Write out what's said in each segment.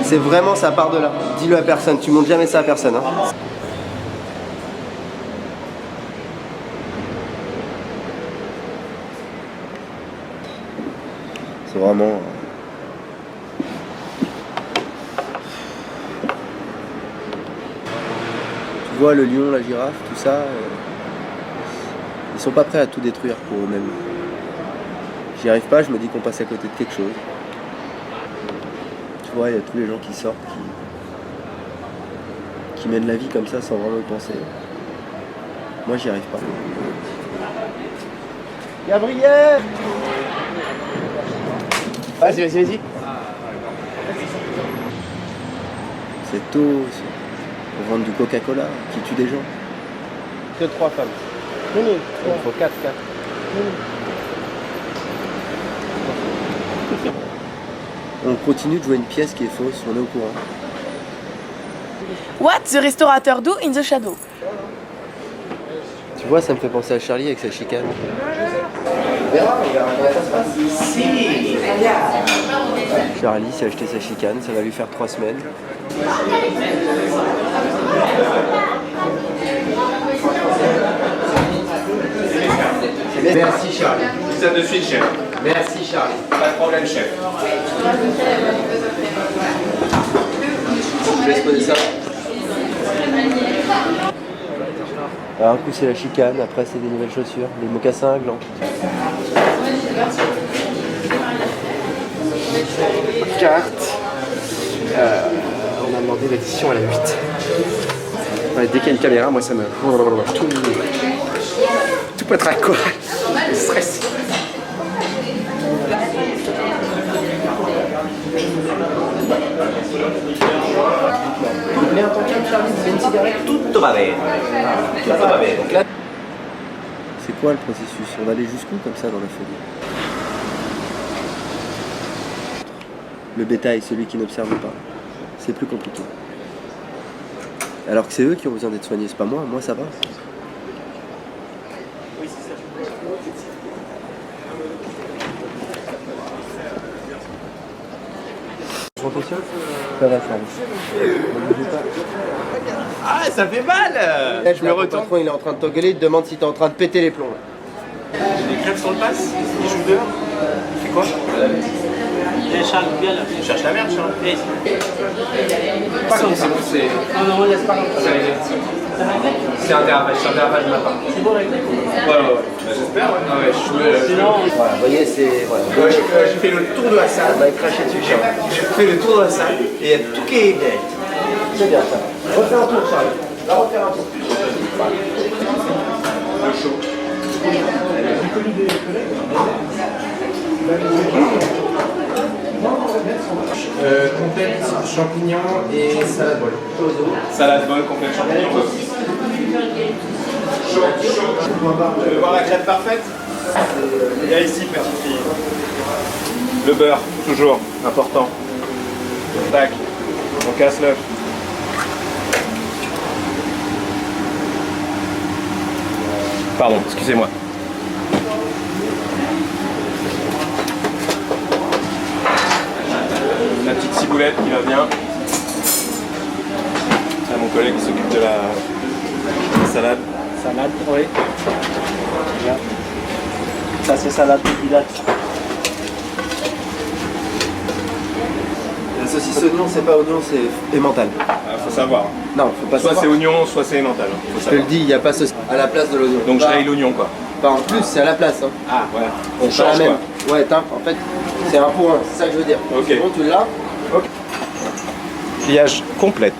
C'est vraiment, ça part de là. Dis-le à personne, tu montres jamais ça à personne. Hein. C'est vraiment... Tu vois le lion, la girafe, tout ça, ils sont pas prêts à tout détruire pour eux-mêmes. J'y arrive pas, je me dis qu'on passe à côté de quelque chose. Tu vois, il y a tous les gens qui sortent, qui mènent la vie comme ça sans vraiment y penser. Moi, j'y arrive pas. Gabriel! Vas-y. C'est tôt aussi. Pour vendre du Coca-Cola qui tue des gens. Que 3 femmes. Non. Il faut 4. On continue de jouer une pièce qui est fausse, on est au courant. What the restaurateur do in the shadow? Tu vois, ça me fait penser à Charlie avec sa chicane. Charlie s'est acheté sa chicane, ça va lui faire 3 semaines. Merci Charlie. Ça de suite chef. Merci Charlie. Pas de problème chef. Je laisse poser ça. Alors un coup c'est la chicane, après c'est des nouvelles chaussures, des mocassins à gland. Carte. On a demandé l'addition à la 8. Ouais, dès qu'il y a une caméra, moi ça me... Tout peut être à quoi? Le stress. Mais en tant que Charlie, c'est une cigarette. Tutto va bene. Tutto va bene. Donc là, c'est quoi le processus? On va aller jusqu'où comme ça dans la folie? Le bétail, celui qui n'observe pas. C'est plus compliqué. Alors que c'est eux qui ont besoin d'être soignés, c'est pas moi ça va. Ça va, Charlie. Ah, ça fait mal. Là, je me retourne. Le patron, il est en train de t'engueuler, il te demande si t'es en train de péter les plombs. J'ai des crêpes sur le pass. Il joue dehors. Il fait quoi? Charles, viens là. Tu cherches la merde, Charles. Pas C'est bon, c'est... Non, laisse pas. C'est un dérapage de ma part. C'est bon avec les Ouais. J'espère, ouais. Ah ouais, Sinon, Voilà, vous voyez, c'est... Voilà. Ouais, j'ai fait le tour de Hassan. On va être craché dessus, Charlie. J'ai fait le tour de Hassan et il y a tout qui est bien. C'est bien ça. Refais un tour, Charlie. Va refaire un tour. Le chaud. Complète champignons et salade bol. Salade bol, complète champignons. Chaud. Tu veux voir la crêpe parfaite? Il y a ici, petite fille. Le beurre, toujours, important. Tac, on casse l'œuf. Pardon, excusez-moi. La petite ciboulette qui va bien. C'est mon collègue qui s'occupe de la salade. salade, oui. Bien. Ça c'est salade de pilates. La saucisse oignon, c'est pas oignon, c'est emmental. Faut savoir. Non, faut pas Soit savoir. c'est oignon, soit c'est emmental. Faut Je te savoir. le dis, il n'y a pas saucisse à la place de l'oignon. Donc je Pas- raye l'oignon quoi. pas en plus, c'est à la place. Hein. Ah voilà. On C'est pas change la même. quoi. Ouais, en fait, c'est un pour un, c'est ça que je veux dire. Ok. C'est bon, tu l'as. Pliage complète.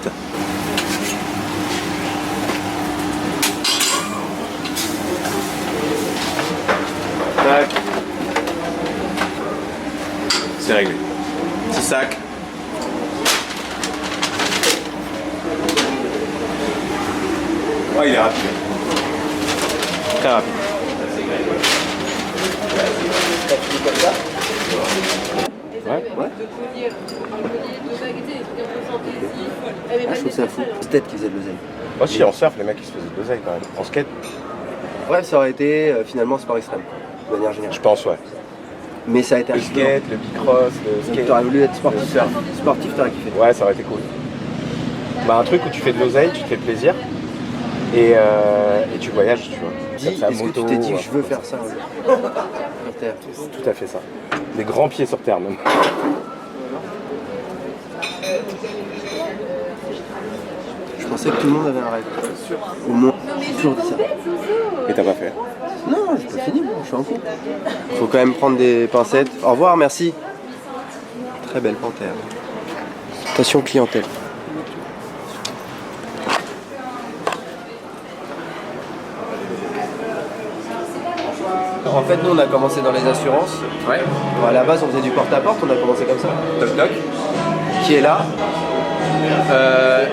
Tac. C'est réglé. Petit sac. Oh, il est rapide. Très rapide. Ouais. Ah, je trouve ça fou. C'est peut-être qu'ils faisaient de l'oseille. Moi si, en surf, les mecs ils se faisaient de l'oseille quand même. En skate, Bref, ça aurait été finalement sport extrême, de manière générale. je pense, ouais. Mais ça a été Le skate, le bicross, le skate. T'aurais voulu être le sportif. surf. Sportif, t'aurais kiffé. Ouais, ça aurait été cool. Bah, un truc où tu fais de l'oseille, tu te fais plaisir et tu voyages, tu vois. Est-ce que tu t'es dit que je veux faire ça sur Terre? C'est tout à fait ça. Des grands pieds sur terre même. Je pensais que tout le monde avait un rêve. Au moins, j'ai toujours dit ça. Et t'as pas fait. Non, j'ai pas fini, je suis en cours. Faut quand même prendre des pincettes. Au revoir, merci. Très belle panthère. Attention clientèle. En fait, nous, on a commencé dans les assurances. Ouais. Bon, à la base, on faisait du porte-à-porte, on a commencé comme ça. Toc toc. Qui est là?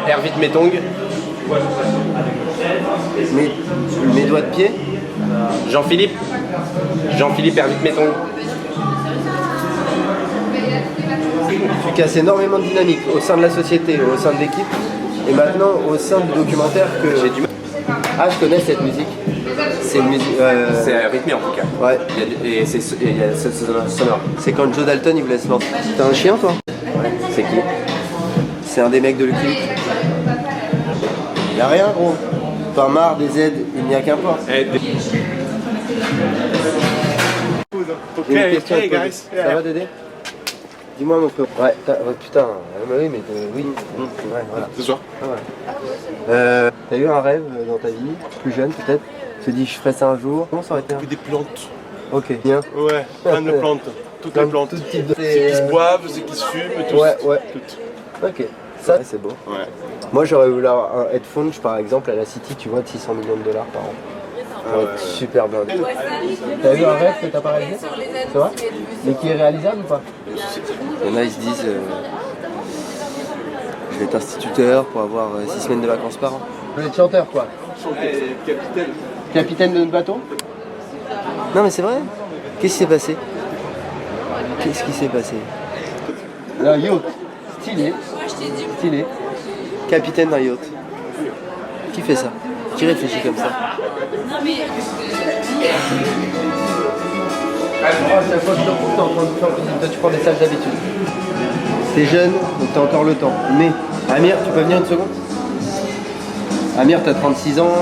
Hervite Métong. Mes doigts de pied. Jean-Philippe. Jean-Philippe Hervite Métong. Tu casses énormément de dynamique au sein de la société, au sein de l'équipe. Et maintenant, au sein du documentaire que... J'ai du mal. Ah, je connais cette musique. C'est une musique... C'est rythmé en tout cas. Ouais. Il y a ce sonore. C'est quand Joe Dalton, il voulait se lancer. T'as un chien, toi? C'est qui? C'est un des mecs de Lucky Luke. Y'a rien, gros. T'en marre des aides, il n'y a qu'un port. J'ai une question à te poser. Ça va, Dédé? Dis-moi, mon frère. Ouais, putain, oui, mais oui. Ouais, voilà. Ce soir. Ah, ouais. T'as eu un rêve dans ta vie, plus jeune peut-être? Tu te dis, je ferai ça un jour. Comment ça aurait été? Des plantes. Ok, bien. Ouais, plein de plantes. Toutes les plantes. Tout type de... Ceux qui se boivent, ceux qui se fument, tout. Ouais, ouais. Toutes. Ok, ça c'est beau. Ouais. Moi j'aurais voulu avoir un headphone, par exemple, à la City, tu vois, de 600 millions de dollars par an. Ça aurait été super bien. T'as eu un rêve que t'as pas réalisé? C'est vrai? Mais qui est réalisable ou pas? Il y en a, ils se disent je vais être instituteur pour avoir 6 semaines de vacances par an. Je vais être chanteur quoi. Capitaine. Capitaine de notre bateau? Non mais c'est vrai. Qu'est-ce qui s'est passé? Qu'est-ce qui s'est passé? Un yacht. Stylé. Stylé. Capitaine d'un yacht. Qui fait ça? Qui réfléchit comme ça? À chaque fois que je te retrouve, t'es en train de faire cuisine. Toi, tu prends des sages d'habitude. T'es jeune, donc t'as encore le temps. Mais, Amir, tu peux venir une seconde? Amir, t'as 36 ans,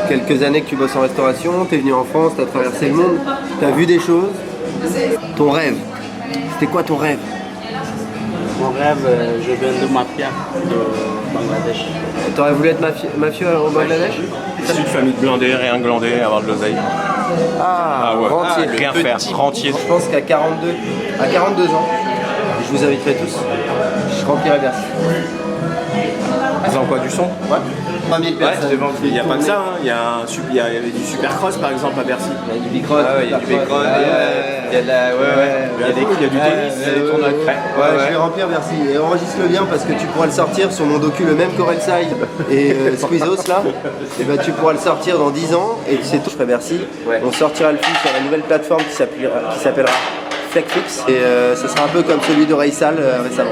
quelques années que tu bosses en restauration, t'es venu en France, t'as traversé le monde, t'as vu des choses. Ton rêve, c'était quoi ton rêve? Mon rêve, je viens de Mafia, de Bangladesh. T'aurais voulu être mafieux au Bangladesh? Issu de famille de blindés, rien glandé, avoir de l'oseille. Ah, ouais. rentier. Rien faire, rentier. Je pense qu'à 42 ans, je vous inviterai tous. Je remplirai Bercy. Ils ont quoi, du son? Ouais. 3000 personnes. Il n'y a pas que ça, hein. Il y avait du supercross par exemple à Bercy. Il y a du bicross. Il y a du bacon, il y a de la... Il y a du tennis, il y a des tournois de craie. Ouais, je vais remplir Bercy. Et enregistre-le bien parce que tu pourras le sortir sur mon docu, le même Corelside et Squeezos là. Et ben tu pourras le sortir dans 10 ans et c'est tout. Je ferai Bercy. Ouais. On sortira le film sur la nouvelle plateforme qui s'appellera Fleckflix. Et ça sera un peu comme celui de Raysal récemment.